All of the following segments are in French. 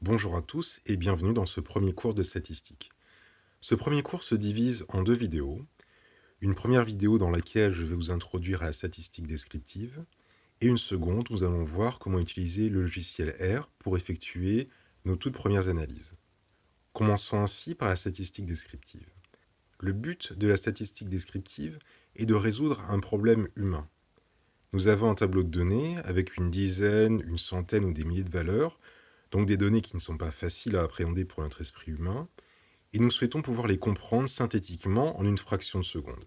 Bonjour à tous et bienvenue dans ce premier cours de statistique. Ce premier cours se divise en deux vidéos. Une première vidéo dans laquelle je vais vous introduire à la statistique descriptive et une seconde où nous allons voir comment utiliser le logiciel R pour effectuer nos toutes premières analyses. Commençons ainsi par la statistique descriptive. Le but de la statistique descriptive est de résoudre un problème humain. Nous avons un tableau de données avec une dizaine, une centaine ou des milliers de valeurs, donc des données qui ne sont pas faciles à appréhender pour notre esprit humain, et nous souhaitons pouvoir les comprendre synthétiquement en une fraction de seconde.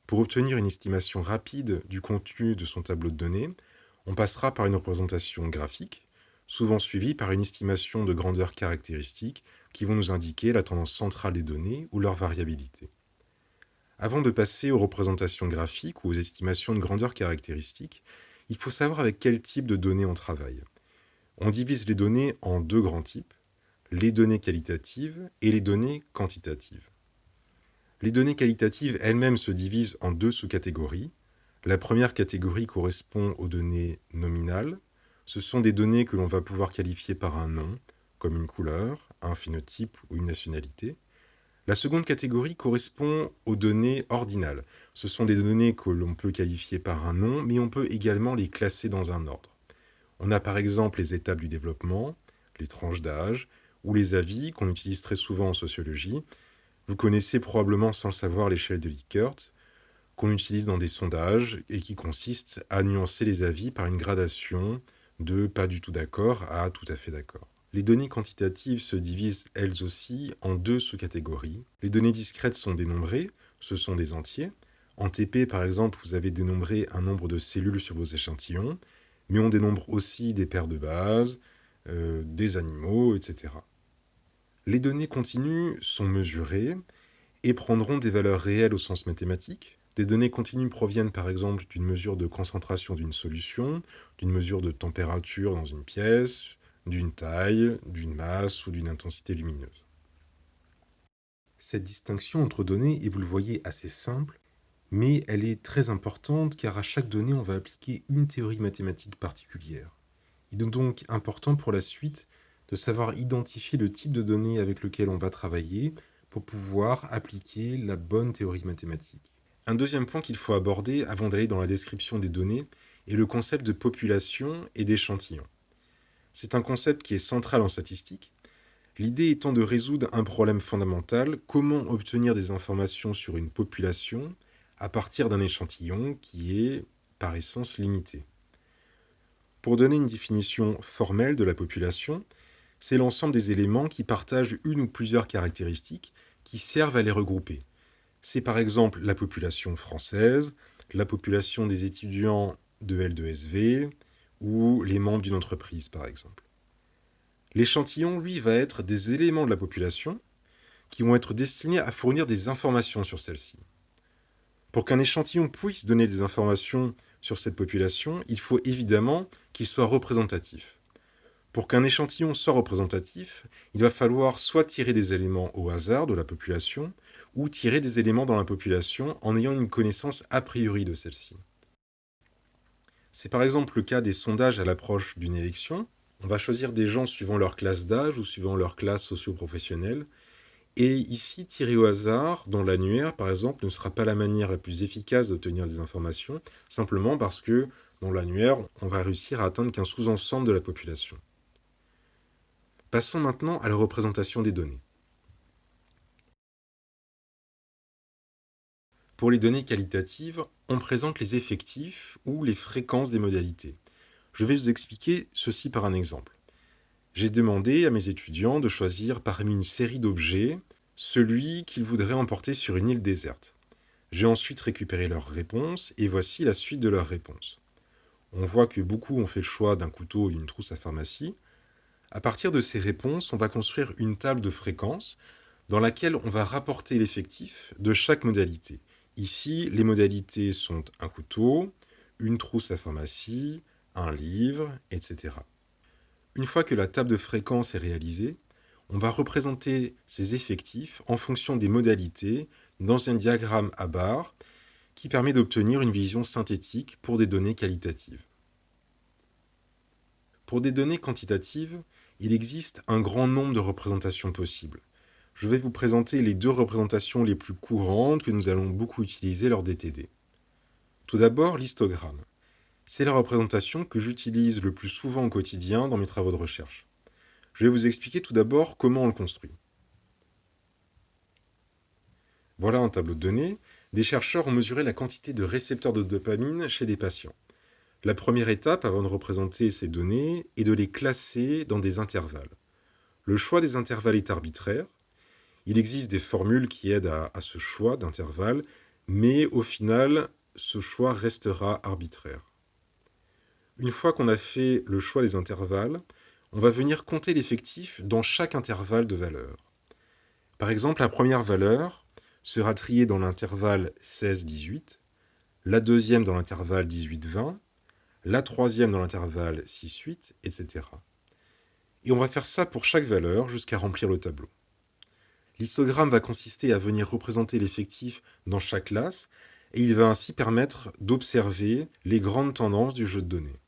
Pour obtenir une estimation rapide du contenu de son tableau de données, on passera par une représentation graphique, souvent suivie par une estimation de grandeur caractéristique qui vont nous indiquer la tendance centrale des données ou leur variabilité. Avant de passer aux représentations graphiques ou aux estimations de grandeur caractéristique, il faut savoir avec quel type de données on travaille. On divise les données en deux grands types, les données qualitatives et les données quantitatives. Les données qualitatives elles-mêmes se divisent en deux sous-catégories. La première catégorie correspond aux données nominales. Ce sont des données que l'on va pouvoir qualifier par un nom, comme une couleur, un phénotype ou une nationalité. La seconde catégorie correspond aux données ordinales. Ce sont des données que l'on peut qualifier par un nom, mais on peut également les classer dans un ordre. On a par exemple les étapes du développement, les tranches d'âge, ou les avis qu'on utilise très souvent en sociologie. Vous connaissez probablement sans le savoir l'échelle de Likert, qu'on utilise dans des sondages et qui consiste à nuancer les avis par une gradation de pas du tout d'accord à tout à fait d'accord. Les données quantitatives se divisent elles aussi en deux sous-catégories. Les données discrètes sont dénombrées, ce sont des entiers. En TP, par exemple, vous avez dénombré un nombre de cellules sur vos échantillons, mais on dénombre aussi des paires de bases, des animaux, etc. Les données continues sont mesurées et prendront des valeurs réelles au sens mathématique. Des données continues proviennent par exemple d'une mesure de concentration d'une solution, d'une mesure de température dans une pièce, d'une taille, d'une masse ou d'une intensité lumineuse. Cette distinction entre données est, vous le voyez, assez simple, mais elle est très importante car à chaque donnée, on va appliquer une théorie mathématique particulière. Il est donc important pour la suite de savoir identifier le type de données avec lequel on va travailler pour pouvoir appliquer la bonne théorie mathématique. Un deuxième point qu'il faut aborder avant d'aller dans la description des données est le concept de population et d'échantillon. C'est un concept qui est central en statistique, l'idée étant de résoudre un problème fondamental, comment obtenir des informations sur une population à partir d'un échantillon qui est, par essence, limité. Pour donner une définition formelle de la population, c'est l'ensemble des éléments qui partagent une ou plusieurs caractéristiques qui servent à les regrouper. C'est par exemple la population française, la population des étudiants de L2SV ou les membres d'une entreprise par exemple. L'échantillon, lui, va être des éléments de la population qui vont être destinés à fournir des informations sur celle-ci. Pour qu'un échantillon puisse donner des informations sur cette population, il faut évidemment qu'il soit représentatif. Pour qu'un échantillon soit représentatif, il va falloir soit tirer des éléments au hasard de la population, ou tirer des éléments dans la population en ayant une connaissance a priori de celle-ci. C'est par exemple le cas des sondages à l'approche d'une élection. On va choisir des gens suivant leur classe d'âge ou suivant leur classe socio-professionnelle. Et ici, tirer au hasard dans l'annuaire, par exemple, ne sera pas la manière la plus efficace d'obtenir des informations, simplement parce que dans l'annuaire, on va réussir à atteindre qu'un sous-ensemble de la population. Passons maintenant à la représentation des données. Pour les données qualitatives, on présente les effectifs ou les fréquences des modalités. Je vais vous expliquer ceci par un exemple. J'ai demandé à mes étudiants de choisir parmi une série d'objets celui qu'ils voudraient emporter sur une île déserte. J'ai ensuite récupéré leurs réponses et voici la suite de leurs réponses. On voit que beaucoup ont fait le choix d'un couteau et d'une trousse à pharmacie. À partir de ces réponses, on va construire une table de fréquences dans laquelle on va rapporter l'effectif de chaque modalité. Ici, les modalités sont un couteau, une trousse à pharmacie, un livre, etc. Une fois que la table de fréquences est réalisée, on va représenter ces effectifs en fonction des modalités dans un diagramme à barres qui permet d'obtenir une vision synthétique pour des données qualitatives. Pour des données quantitatives, Il existe un grand nombre de représentations possibles. Je vais vous présenter les 2 représentations les plus courantes que nous allons beaucoup utiliser lors des TD. Tout d'abord, l'histogramme. C'est la représentation que j'utilise le plus souvent au quotidien dans mes travaux de recherche. Je vais vous expliquer tout d'abord comment on le construit. Voilà un tableau de données. Des chercheurs ont mesuré la quantité de récepteurs de dopamine chez des patients. La première étape avant de représenter ces données est de les classer dans des intervalles. Le choix des intervalles est arbitraire. Il existe des formules qui aident à ce choix d'intervalles, mais au final, ce choix restera arbitraire. Une fois qu'on a fait le choix des intervalles, on va venir compter l'effectif dans chaque intervalle de valeur. Par exemple, la première valeur sera triée dans l'intervalle 16-18, la deuxième dans l'intervalle 18-20, la troisième dans l'intervalle 6-8, etc. Et on va faire ça pour chaque valeur jusqu'à remplir le tableau. L'histogramme va consister à venir représenter l'effectif dans chaque classe et il va ainsi permettre d'observer les grandes tendances du jeu de données.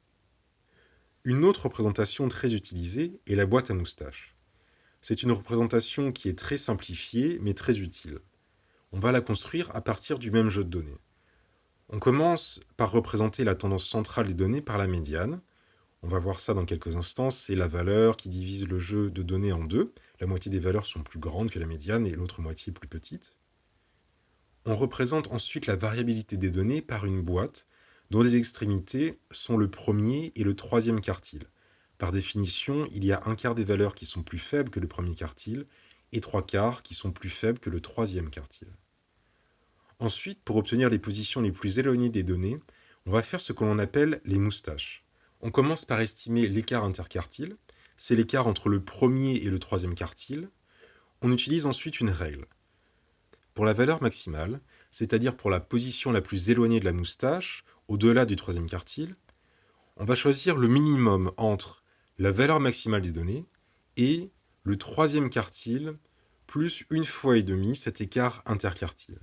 Une autre représentation très utilisée est la boîte à moustaches. C'est une représentation qui est très simplifiée mais très utile. On va la construire à partir du même jeu de données. On commence par représenter la tendance centrale des données par la médiane. On va voir ça dans quelques instants, c'est la valeur qui divise le jeu de données en 2. La moitié des valeurs sont plus grandes que la médiane et l'autre moitié plus petite. On représente ensuite la variabilité des données par une boîte dont les extrémités sont le premier et le troisième quartile. Par définition, il y a un quart des valeurs qui sont plus faibles que le premier quartile et 3/4 qui sont plus faibles que le troisième quartile. Ensuite, pour obtenir les positions les plus éloignées des données, on va faire ce que l'on appelle les moustaches. On commence par estimer l'écart interquartile, c'est l'écart entre le premier et le troisième quartile. On utilise ensuite une règle. Pour la valeur maximale, c'est-à-dire pour la position la plus éloignée de la moustache, au-delà du troisième quartile, on va choisir le minimum entre la valeur maximale des données et le troisième quartile plus 1,5 fois cet écart interquartile.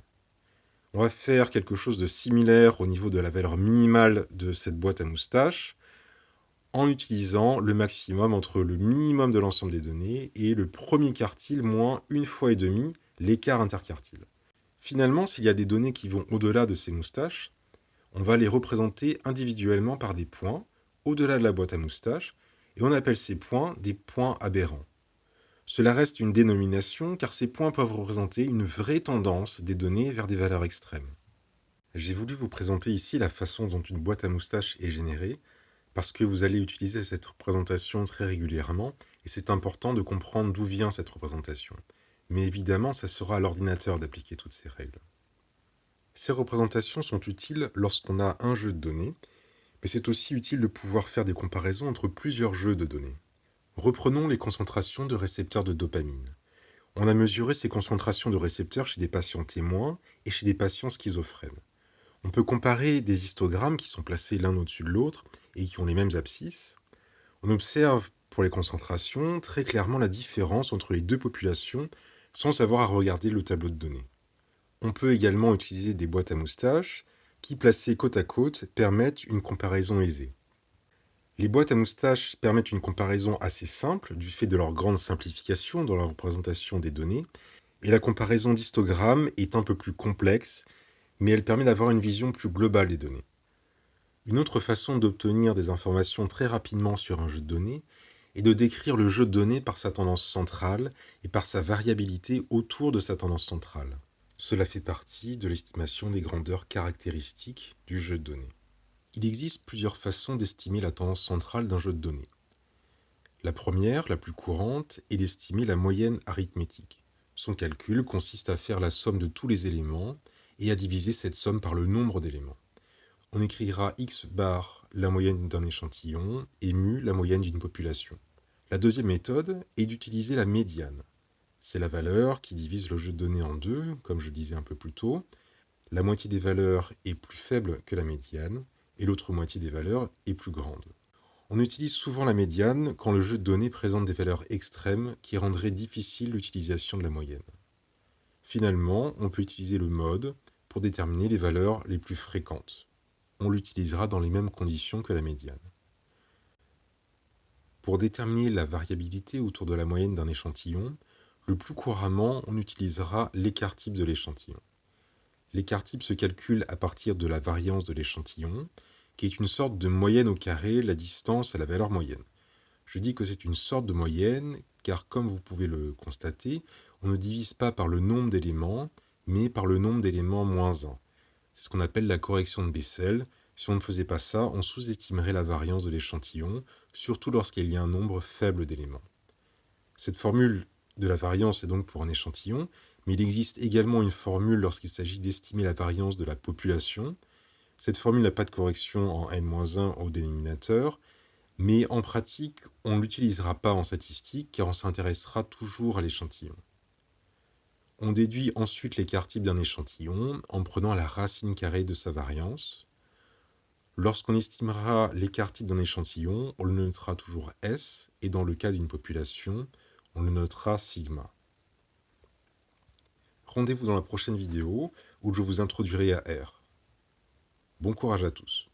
On va faire quelque chose de similaire au niveau de la valeur minimale de cette boîte à moustaches en utilisant le maximum entre le minimum de l'ensemble des données et le premier quartile moins 1,5 fois l'écart interquartile. Finalement, s'il y a des données qui vont au-delà de ces moustaches, on va les représenter individuellement par des points au-delà de la boîte à moustaches et on appelle ces points des points aberrants. Cela reste une dénomination car ces points peuvent représenter une vraie tendance des données vers des valeurs extrêmes. J'ai voulu vous présenter ici la façon dont une boîte à moustaches est générée parce que vous allez utiliser cette représentation très régulièrement et c'est important de comprendre d'où vient cette représentation. Mais évidemment, ça sera à l'ordinateur d'appliquer toutes ces règles. Ces représentations sont utiles lorsqu'on a un jeu de données, mais c'est aussi utile de pouvoir faire des comparaisons entre plusieurs jeux de données. Reprenons les concentrations de récepteurs de dopamine. On a mesuré ces concentrations de récepteurs chez des patients témoins et chez des patients schizophrènes. On peut comparer des histogrammes qui sont placés l'un au-dessus de l'autre et qui ont les mêmes abscisses. On observe pour les concentrations très clairement la différence entre les deux populations sans avoir à regarder le tableau de données. On peut également utiliser des boîtes à moustaches qui, placées côte à côte, permettent une comparaison aisée. Les boîtes à moustaches permettent une comparaison assez simple du fait de leur grande simplification dans la représentation des données, et la comparaison d'histogrammes est un peu plus complexe, mais elle permet d'avoir une vision plus globale des données. Une autre façon d'obtenir des informations très rapidement sur un jeu de données est de décrire le jeu de données par sa tendance centrale et par sa variabilité autour de sa tendance centrale. Cela fait partie de l'estimation des grandeurs caractéristiques du jeu de données. Il existe plusieurs façons d'estimer la tendance centrale d'un jeu de données. La première, la plus courante, est d'estimer la moyenne arithmétique. Son calcul consiste à faire la somme de tous les éléments et à diviser cette somme par le nombre d'éléments. On écrira x bar la moyenne d'un échantillon et mu la moyenne d'une population. La deuxième méthode est d'utiliser la médiane. C'est la valeur qui divise le jeu de données en 2, comme je disais un peu plus tôt. La moitié des valeurs est plus faible que la médiane, et l'autre moitié des valeurs est plus grande. On utilise souvent la médiane quand le jeu de données présente des valeurs extrêmes qui rendraient difficile l'utilisation de la moyenne. Finalement, on peut utiliser le mode pour déterminer les valeurs les plus fréquentes. On l'utilisera dans les mêmes conditions que la médiane. Pour déterminer la variabilité autour de la moyenne d'un échantillon, le plus couramment, on utilisera l'écart-type de l'échantillon. L'écart-type se calcule à partir de la variance de l'échantillon, qui est une sorte de moyenne au carré, la distance à la valeur moyenne. Je dis que c'est une sorte de moyenne, car comme vous pouvez le constater, on ne divise pas par le nombre d'éléments, mais par le nombre d'éléments moins 1. C'est ce qu'on appelle la correction de Bessel. Si on ne faisait pas ça, on sous-estimerait la variance de l'échantillon, surtout lorsqu'il y a un nombre faible d'éléments. Cette formule de la variance est donc pour un échantillon, mais il existe également une formule lorsqu'il s'agit d'estimer la variance de la population. Cette formule n'a pas de correction en n-1 au dénominateur, mais en pratique, on ne l'utilisera pas en statistique car on s'intéressera toujours à l'échantillon. On déduit ensuite l'écart-type d'un échantillon en prenant la racine carrée de sa variance. Lorsqu'on estimera l'écart-type d'un échantillon, on le notera toujours S, et dans le cas d'une population, on le notera sigma. Rendez-vous dans la prochaine vidéo où je vous introduirai à R. Bon courage à tous.